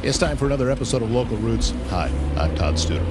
It's time for another episode of Local Roots. Hi, I'm Todd Studer.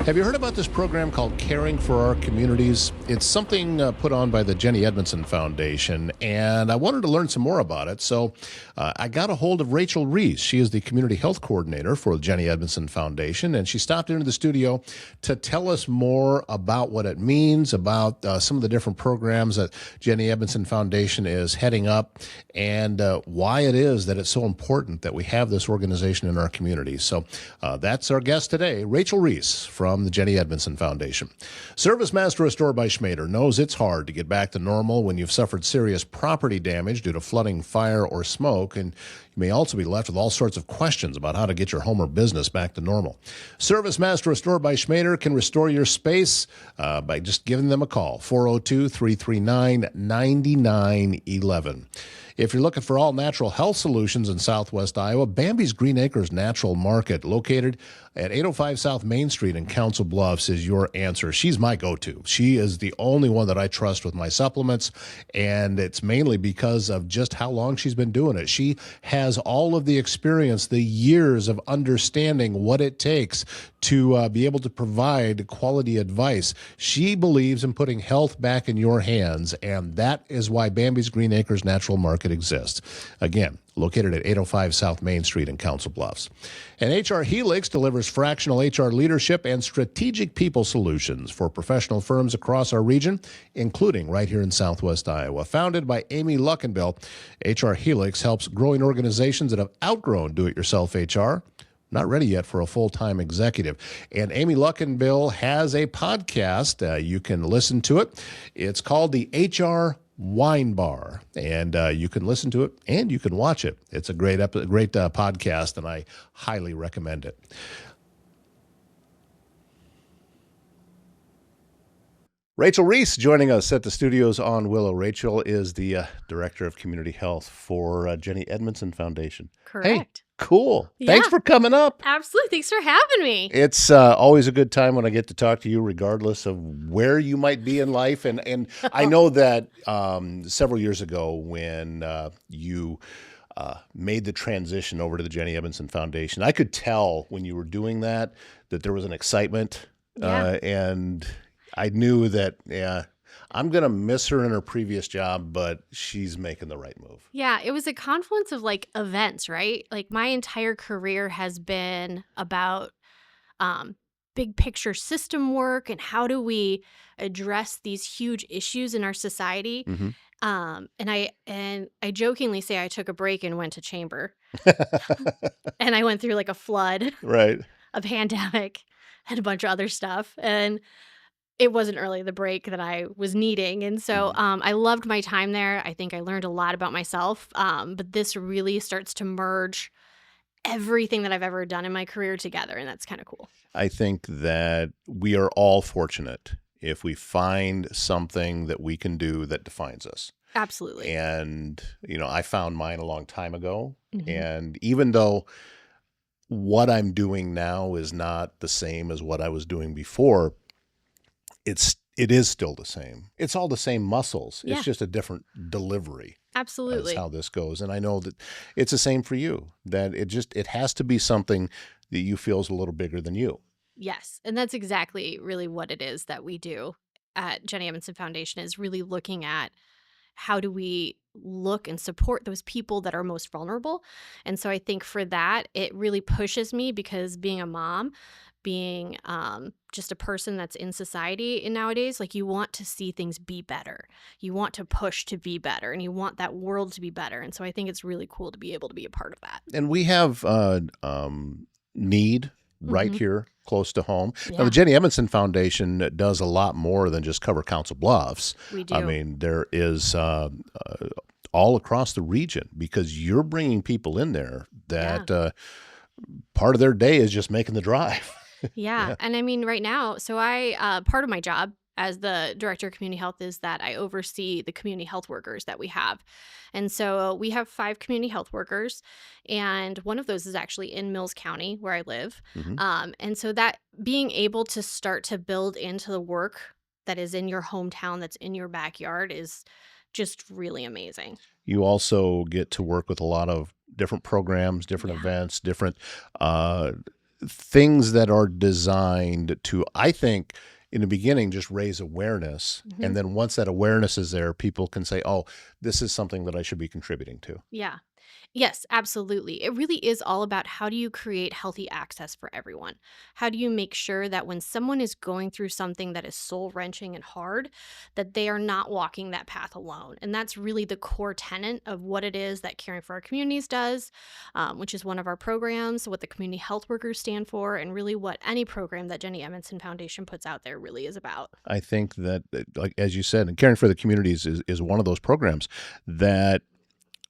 Have you heard about this program called Caring for Our Communities? It's something put on by the Jennie Edmundson Foundation, and I wanted to learn some more about it, so I got a hold of Rachel Reis. She is the Community Health Coordinator for the Jennie Edmundson Foundation, and she stopped into the studio to tell us more about what it means, about some of the different programs that Jennie Edmundson Foundation is heading up, and why it is that it's so important that we have this organization in our community. So that's our guest today, Rachel Reis from the Jennie Edmundson Foundation. Service Master Restored by Schmader knows it's hard to get back to normal when you've suffered serious property damage due to flooding, fire, or smoke, and you may also be left with all sorts of questions about how to get your home or business back to normal. Service Master Restored by Schmader can restore your space by just giving them a call, 402-339-9911. If you're looking for all natural health solutions in Southwest Iowa, Bambi's Green Acres Natural Market, located at 805 South Main Street in Council Bluffs, is your answer. She's my go-to. She is the only one that I trust with my supplements, and it's mainly because of just how long she's been doing it. She has all of the experience, the years of understanding what it takes to be able to provide quality advice. She believes in putting health back in your hands, and that is why Bambi's Green Acres Natural Market exists. Again, located at 805 South Main Street in Council Bluffs. And HR Helix delivers fractional HR leadership and strategic people solutions for professional firms across our region, including right here in Southwest Iowa. Founded by Amy Luckenbill, HR Helix helps growing organizations that have outgrown do-it-yourself HR, not ready yet for a full-time executive. And Amy Luckenbill has a podcast. You can listen to it. It's called the HR Wine Bar, and you can listen to it and you can watch it. It's a great podcast, and I highly recommend it. Rachel Reis joining us at the studios on Willow. Rachel is the Director of Community Health for Jennie Edmundson Foundation. Correct. Hey, cool. Yeah. Thanks for coming up. Absolutely. Thanks for having me. It's always a good time when I get to talk to you, regardless of where you might be in life. And I know that several years ago when you made the transition over to the Jennie Edmundson Foundation, I could tell when you were doing that there was an excitement. Yeah. And I knew that, I'm going to miss her in her previous job, but she's making the right move. Yeah, it was a confluence of events, right? My entire career has been about big picture system work and how do we address these huge issues in our society. Mm-hmm. And I jokingly say I took a break and went to chamber. And I went through a flood, Right. a pandemic, and a bunch of other stuff. And it wasn't really the break that I was needing. And so I loved my time there. I think I learned a lot about myself. But this really starts to merge everything that I've ever done in my career together. And that's kind of cool. I think that we are all fortunate if we find something that we can do that defines us. Absolutely. And, I found mine a long time ago. Mm-hmm. And even though what I'm doing now is not the same as what I was doing before, it is still the same. It's all the same muscles. Yeah. It's just a different delivery. Absolutely. That's how this goes. And I know that it's the same for you, that it has to be something that you feel is a little bigger than you. Yes. And that's exactly really what it is that we do at Jennie Edmundson Foundation, is really looking at how do we look and support those people that are most vulnerable. And so I think for that, it really pushes me, because being a mom, being just a person that's in society nowadays, you want to see things be better. You want to push to be better, and you want that world to be better. And so I think it's really cool to be able to be a part of that. And we have need right here close to home. Yeah. Now, the Jennie Edmundson Foundation does a lot more than just cover Council Bluffs. We do. I mean, there is all across the region, because you're bringing people in there that part of their day is just making the drive. Yeah. And I mean, right now, so I, part of my job as the Director of Community Health is that I oversee the community health workers that we have. And so we have 5 community health workers, and one of those is actually in Mills County, where I live. Mm-hmm. And so that being able to start to build into the work that is in your hometown, that's in your backyard, is just really amazing. You also get to work with a lot of different programs, different Yeah. events, different uh, things that are designed to, I think, in the beginning, just raise awareness. Hmm. And then once that awareness is there, people can say, oh, this is something that I should be contributing to. Yeah. Yes, absolutely. It really is all about how do you create healthy access for everyone? How do you make sure that when someone is going through something that is soul wrenching and hard, that they are not walking that path alone? And that's really the core tenet of what it is that Caring for Our Communities does, which is one of our programs, what the community health workers stand for, and really what any program that Jennie Edmundson Foundation puts out there really is about. I think that, like as you said, and caring for the communities is one of those programs that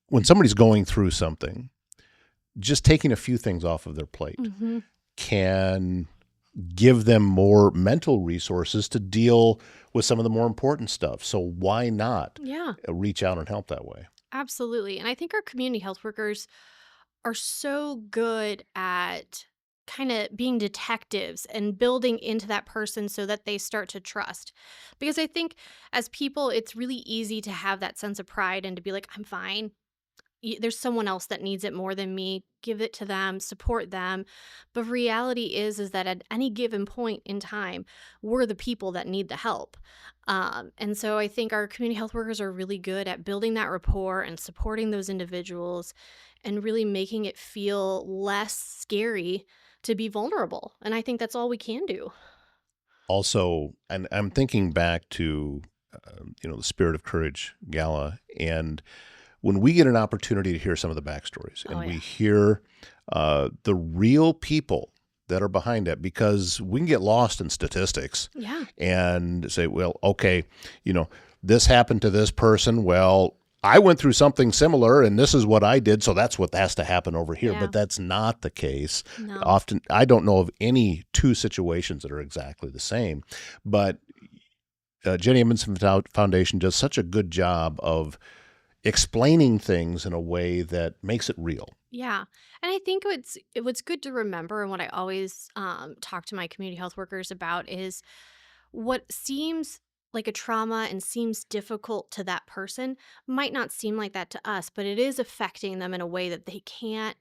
when somebody's going through something, just taking a few things off of their plate Hmm. can give them more mental resources to deal with some of the more important stuff. So why not Yeah, reach out and help that way? absolutely. And I think our community health workers are so good at kind of being detectives and building into that person so that they start to trust. Because I think as people, it's really easy to have that sense of pride and to be like, I'm fine. There's someone else that needs it more than me. Give it to them, support them. But reality is that at any given point in time, we're the people that need the help. And so I think our community health workers are really good at building that rapport and supporting those individuals and really making it feel less scary to be vulnerable. And I think that's all we can do. Also, and I'm thinking back to, the Spirit of Courage Gala, and when we get an opportunity to hear some of the backstories Oh, and we yeah. hear the real people that are behind it, because we can get lost in statistics Yeah. and say, well, okay, you know, this happened to this person. Well, I went through something similar and this is what I did. So that's what has to happen over here. Yeah. But that's not the case. No. Often, I don't know of any two situations that are exactly the same. But Jennie Edmundson Foundation does such a good job of explaining things in a way that makes it real. Yeah. And I think what's good to remember and what I always talk to my community health workers about is what seems like a trauma and seems difficult to that person might not seem like that to us, but it is affecting them in a way that they can't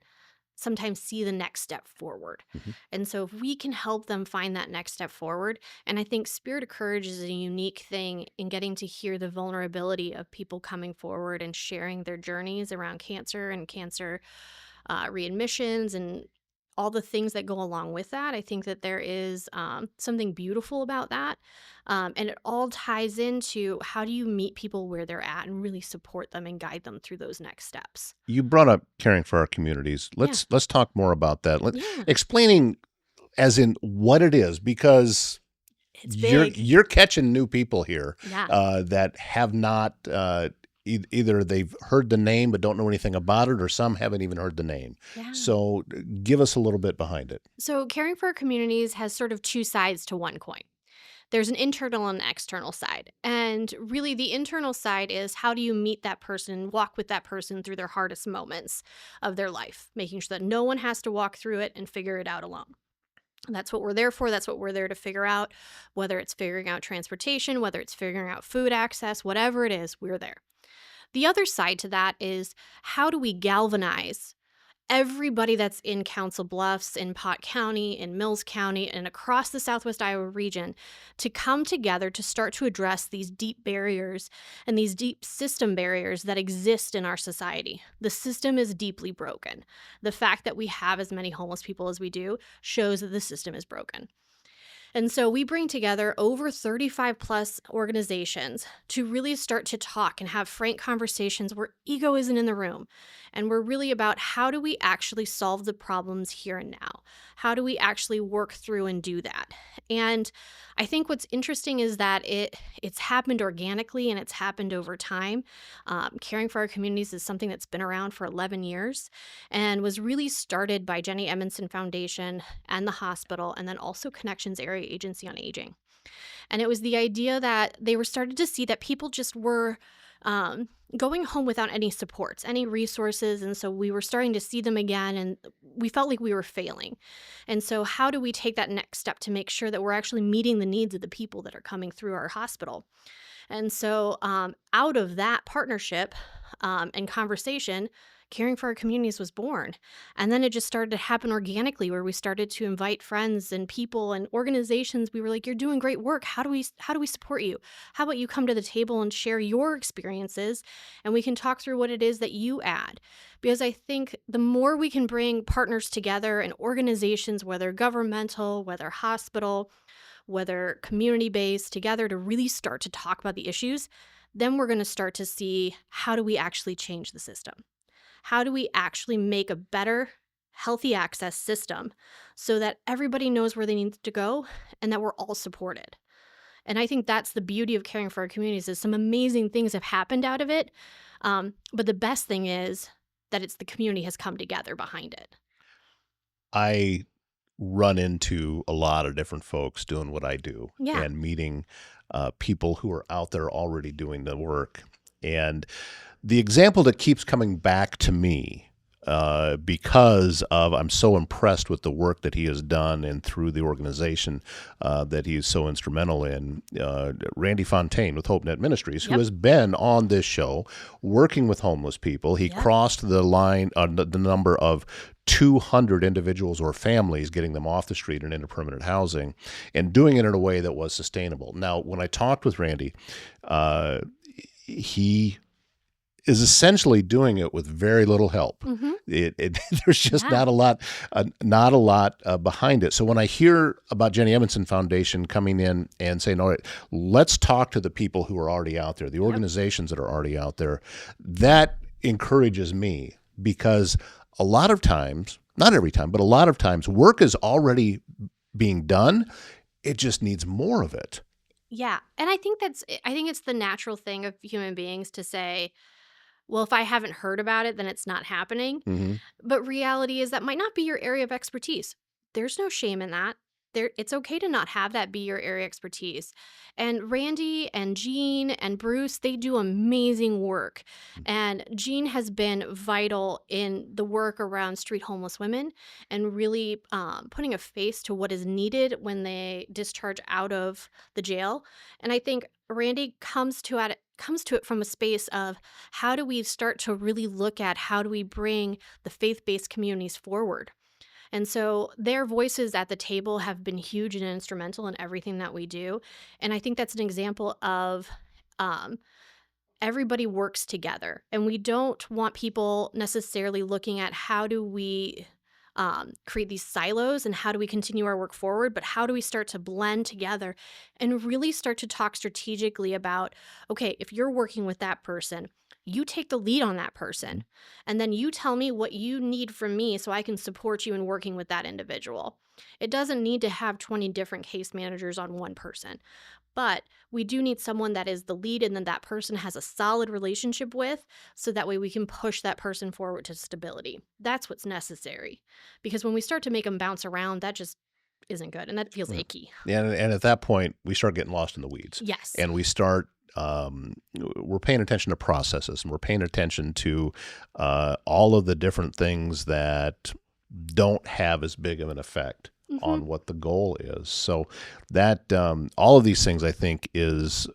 sometimes see the next step forward. Mhm. And so if we can help them find that next step forward, and I think Spirit of Courage is a unique thing in getting to hear the vulnerability of people coming forward and sharing their journeys around cancer and cancer readmissions and all the things that go along with that. I think that there is something beautiful about that. And it all ties into how do you meet people where they're at and really support them and guide them through those next steps. You brought up caring for our communities. Yeah. Let's talk more about that. Yeah. Explaining as in what it is, because It's you're big. you're catching new people here Yeah. that have not either they've heard the name but don't know anything about it, or some haven't even heard the name. Yeah. So give us a little bit behind it. So caring for our communities has sort of two sides to one coin. There's an internal and an external side. And really, the internal side is how do you meet that person, walk with that person through their hardest moments of their life, making sure that no one has to walk through it and figure it out alone. And that's what we're there for. That's what we're there to figure out, whether it's figuring out transportation, whether it's figuring out food access, whatever it is, we're there. The other side to that is how do we galvanize everybody that's in Council Bluffs, in Pot County, in Mills County, and across the Southwest Iowa region to come together to start to address these deep barriers and these deep system barriers that exist in our society. The system is deeply broken. The fact that we have as many homeless people as we do shows that the system is broken. And so we bring together over 35 plus organizations to really start to talk and have frank conversations where ego isn't in the room. And we're really about how do we actually solve the problems here and now? How do we actually work through and do that? And I think what's interesting is that it's happened organically and it's happened over time. Caring for our communities is something that's been around for 11 years and was really started by Jennie Edmundson Foundation and the hospital, and then also Connections Area Agency on Aging. And it was the idea that they were started to see that people just were going home without any supports, any resources. And so we were starting to see them again, and we felt like we were failing. And so, how do we take that next step to make sure that we're actually meeting the needs of the people that are coming through our hospital? And so, out of that partnership, and conversation, Caring for Our Communities was born. And then it just started to happen organically, where we started to invite friends and people and organizations. We were like, "You're doing great work. How do we support you? How about you come to the table and share your experiences, and we can talk through what it is that you add?" Because I think the more we can bring partners together and organizations, whether governmental, whether hospital, whether community based, together to really start to talk about the issues, then we're going to start to see, how do we actually change the system? How do we actually make a better, healthy access system so that everybody knows where they need to go and that we're all supported? And I think that's the beauty of Caring for Our Communities, is some amazing things have happened out of it. But the best thing is that it's the community has come together behind it. I run into a lot of different folks doing what I do Yeah. and meeting people who are out there already doing the work. And the example that keeps coming back to me, because of I'm so impressed with the work that he has done and through the organization that he is so instrumental in, Randy Fontaine with HopeNet Ministries, who Yep. has been on this show working with homeless people. He Yep. crossed the line, the number of 200 individuals or families, getting them off the street and into permanent housing, and doing it in a way that was sustainable. Now, when I talked with Randy, he is essentially doing it with very little help. Hmm. There's just Yeah. not a lot behind it. So when I hear about Jennie Edmundson Foundation coming in and saying, "All right, let's talk to the people who are already out there, the Yep. organizations that are already out there," that encourages me, because a lot of times, not every time, but a lot of times, work is already being done. It just needs more of it. Yeah. And I think it's the natural thing of human beings to say, well, if I haven't heard about it, then it's not happening. Hmm. But reality is that might not be your area of expertise. There's no shame in that. It's okay to not have that be your area of expertise. And Randy and Jean and Bruce, they do amazing work. And Jean has been vital in the work around street homeless women and really putting a face to what is needed when they discharge out of the jail. And I think Randy comes to it from a space of, how do we start to really look at, how do we bring the faith-based communities forward? And so their voices at the table have been huge and instrumental in everything that we do. And I think that's an example of um, everybody works together. And we don't want people necessarily looking at, how do we create these silos and how do we continue our work forward, but how do we start to blend together and really start to talk strategically about, okay, if you're working with that person, you take the lead on that person, and then you tell me what you need from me so I can support you in working with that individual. It doesn't need to have 20 different case managers on one person, but we do need someone that is the lead and then that person has a solid relationship with, so that way we can push that person forward to stability. That's what's necessary. Because when we start to make them bounce around, that just isn't good and that feels Yeah. icky. And at that point, we start getting lost in the weeds, Yes. and we start. We're paying attention to processes, and we're paying attention to all of the different things that don't have as big of an effect Hmm. on what the goal is. So that all of these things, I think, is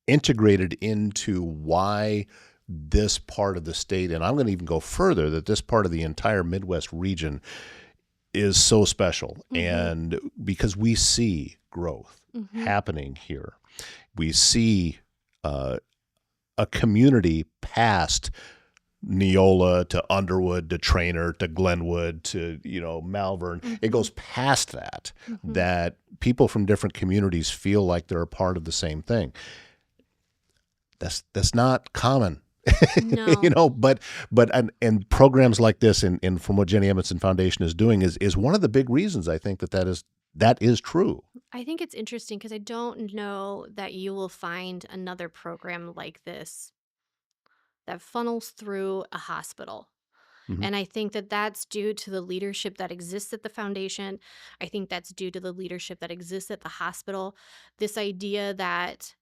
integrated into why this part of the state, and I'm going to even go further, that this part of the entire Midwest region is so special. Hmm. And because we see growth Hmm. happening here, we see a community past Neola to Underwood to Trainer to Glenwood to Malvern. It Hmm. goes past that. Hmm. That people from different communities feel like they're a part of the same thing. That's not common. No. But and programs like this, and from what Jennie Edmundson Foundation is doing, is one of the big reasons I think that is true. I think it's interesting because I don't know that you will find another program like this that funnels through a hospital. Hmm. And I think that that's due to the leadership that exists at the foundation. I think that's due to the leadership that exists at the hospital. This idea that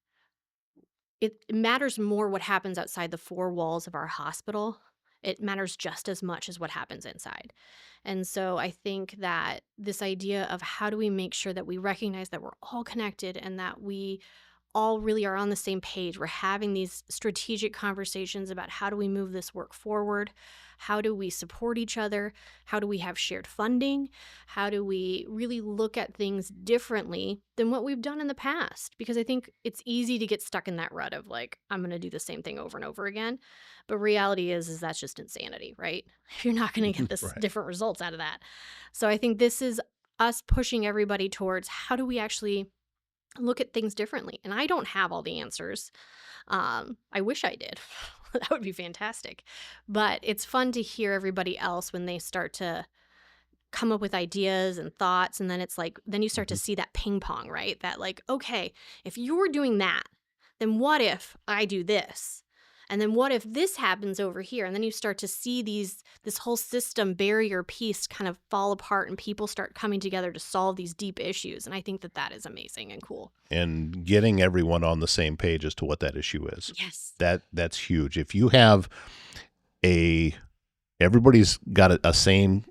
it matters more what happens outside the four walls of our hospital. It matters just as much as what happens inside. And so I think that this idea of, how do we make sure that we recognize that we're all connected and that we all really are on the same page. We're having these strategic conversations about how do we move this work forward? How do we support each other? How do we have shared funding? How do we really look at things differently than what we've done in the past? Because I think it's easy to get stuck in that rut of like, I'm going to do the same thing over and over again. But reality is that's just insanity, right? You're not going to get this Right. different results out of that. So I think this is us pushing everybody towards how do we actually look at things differently. And I don't have all the answers. I wish I did. That would be fantastic. But it's fun to hear everybody else when they start to come up with ideas and thoughts. And then it's like, then you start to Mhm. see that ping pong, right? That like, okay, if you're doing that, then what if I do this? And then what if this happens over here? And then you start to see this whole system barrier piece kind of fall apart and people start coming together to solve these deep issues. And I think that is amazing and cool. And getting everyone on the same page as to what that issue is. Yes. That's huge. If you have everybody's got a same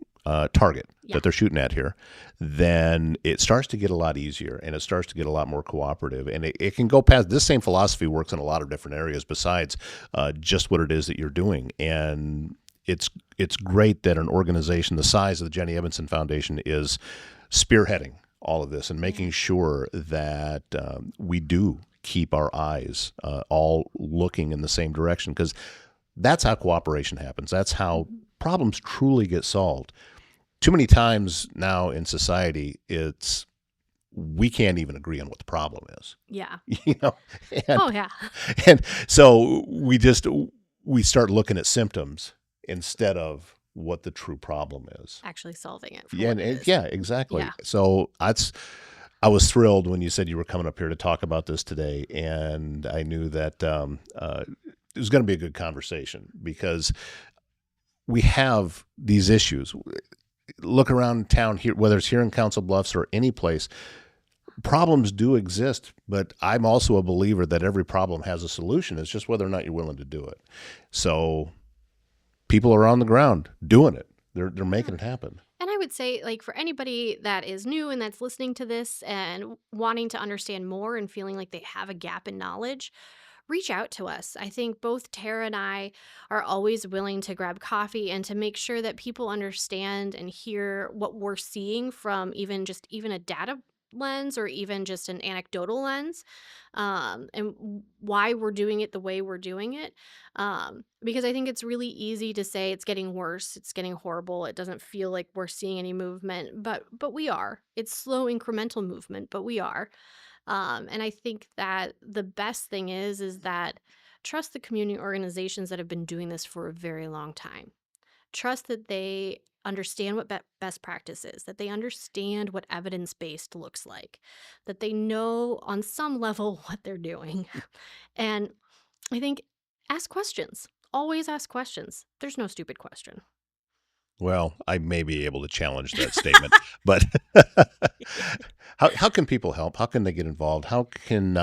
target Yeah. that they're shooting at here, then it starts to get a lot easier and it starts to get a lot more cooperative. And it can go past, this same philosophy works in a lot of different areas besides just what it is that you're doing. And it's great that an organization the size of the Jennie Edmundson Foundation is spearheading all of this and making sure that we do keep our eyes all looking in the same direction, because that's how cooperation happens. That's how problems truly get solved. Too many times now in society, we can't even agree on what the problem is. Yeah. And, Oh, yeah. and so we start looking at symptoms instead of what the true problem is. Actually solving it. For Yeah, what it is. yeah, exactly. Yeah. So I was thrilled when you said you were coming up here to talk about this today, and I knew that it was going to be a good conversation because we have these issues. Look around town here, whether it's here in Council Bluffs or any place, problems do exist, but I'm also a believer that every problem has a solution. It's just whether or not you're willing to do it. So people are on the ground doing it. They're making it happen. And I would say, like, for anybody that is new and that's listening to this and wanting to understand more and feeling like they have a gap in knowledge, reach out to us. I think both Tara and I are always willing to grab coffee and to make sure that people understand and hear what we're seeing from even a data lens or even just an anecdotal lens, and why we're doing it the way we're doing it. Because I think it's really easy to say it's getting worse, it's getting horrible, it doesn't feel like we're seeing any movement, but we are. It's slow incremental movement, but we are. And I think that the best thing is that trust the community organizations that have been doing this for a very long time. Trust that they understand what best practice is, that they understand what evidence-based looks like, that they know on some level what they're doing. And I think ask questions. Always ask questions. There's no stupid question. Well, I may be able to challenge that statement, but how can people help? How can they get involved? How can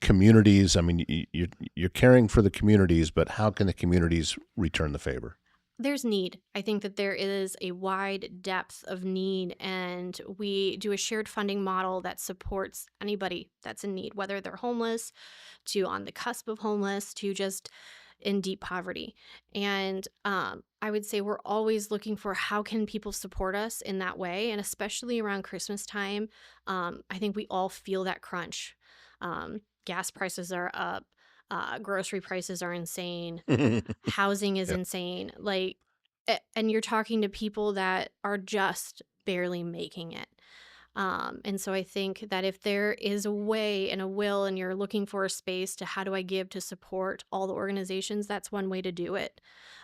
communities? I mean, you're caring for the communities, but how can the communities return the favor? There's need. I think that there is a wide depth of need, and we do a shared funding model that supports anybody that's in need, whether they're homeless, to on the cusp of homeless, to just in deep poverty. And I would say we're always looking for how can people support us in that way, and especially around Christmas time. I think we all feel that crunch. Gas prices are up. Grocery prices are insane. Housing is Yep. insane. Like, and you're talking to people that are just barely making it. And so I think that if there is a way and a will and you're looking for a space to how do I give to support all the organizations, that's one way to do it.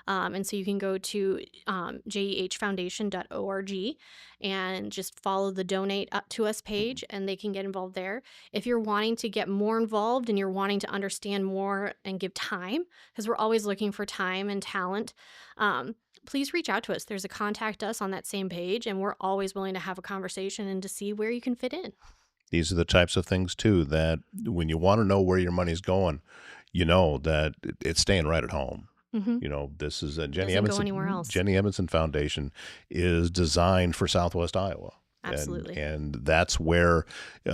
And so you can go to jehfoundation.org and just follow the donate up to us page, and they can get involved there. If you're wanting to get more involved and you're wanting to understand more and give time, because we're always looking for time and talent, please reach out to us. There's a contact us on that same page, and we're always willing to have a conversation and to see where you can fit in. These are the types of things too that when you want to know where your money's going, you know that it's staying right at home. Mm-hmm. You know, this is a Doesn't go anywhere else. Jennie Edmundson Foundation is designed for Southwest Iowa. Absolutely. And that's where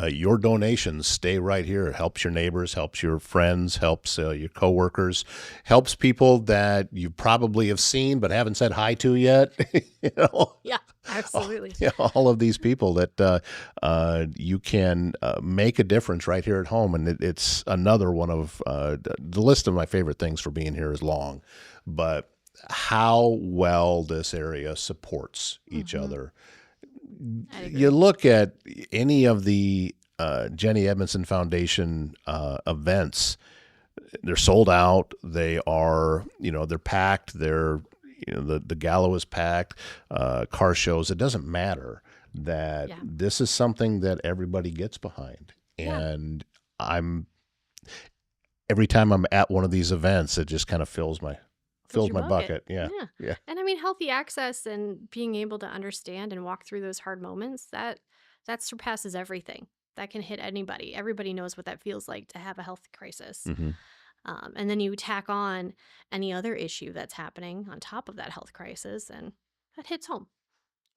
your donations stay right here. It helps your neighbors, helps your friends, helps your coworkers, helps people that you probably have seen but haven't said hi to yet. you know, Yeah, absolutely. all of these people that you can make a difference right here at home. And it's another one of the list of my favorite things for being here is long, but how well this area supports each other. You look at any of the Jennie Edmundson Foundation events, they're sold out. They are, they're packed. They're, the gala is packed, car shows. It doesn't matter that this is something that everybody gets behind. And every time I'm at one of these events, it just kind of fills my bucket. Yeah. And I mean, healthy access and being able to understand and walk through those hard moments, that surpasses everything. That can hit anybody. Everybody knows what that feels like to have a health crisis. Mm-hmm. And then you tack on any other issue that's happening on top of that health crisis, and that hits home.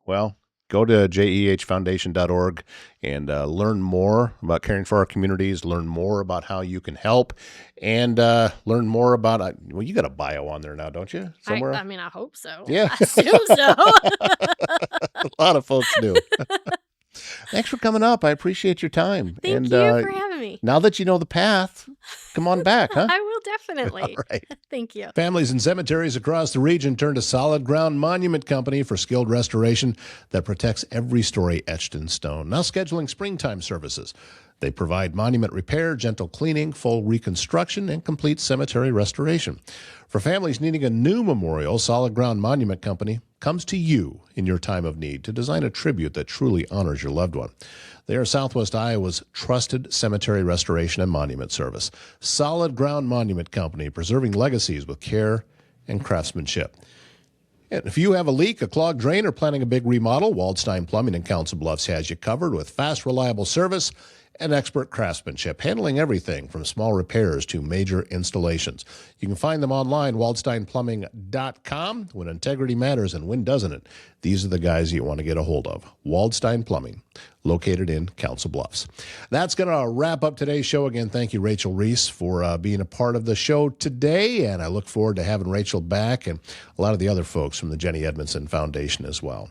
Well, go to jehfoundation.org and learn more about caring for our communities, learn more about how you can help, and learn more about, you got a bio on there now, don't you? Somewhere? I mean, I hope so. Yeah. I assume so. A lot of folks do. Thanks for coming up. I appreciate your time. Thank you for having me. Now that you know the path, come on back, huh? I will definitely. All right. Thank you. Families and cemeteries across the region turn to Solid Ground Monument Company for skilled restoration that protects every story etched in stone. Now scheduling springtime services. They provide monument repair, gentle cleaning, full reconstruction, and complete cemetery restoration. For families needing a new memorial, Solid Ground Monument Company comes to you in your time of need to design a tribute that truly honors your loved one. They are Southwest Iowa's trusted cemetery restoration and monument service. Solid Ground Monument Company, preserving legacies with care and craftsmanship. And if you have a leak, a clogged drain, or planning a big remodel, Waldstein Plumbing in Council Bluffs has you covered with fast, reliable service and expert craftsmanship, handling everything from small repairs to major installations. You can find them online, waldsteinplumbing.com. When integrity matters and when doesn't it, these are the guys you want to get a hold of. Waldstein Plumbing, located in Council Bluffs. That's going to wrap up today's show. Again, thank you, Rachel Reis, for being a part of the show today, and I look forward to having Rachel back and a lot of the other folks from the Jennie Edmundson Foundation as well.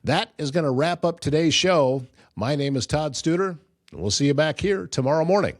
That is going to wrap up today's show. My name is Todd Studer. We'll see you back here tomorrow morning.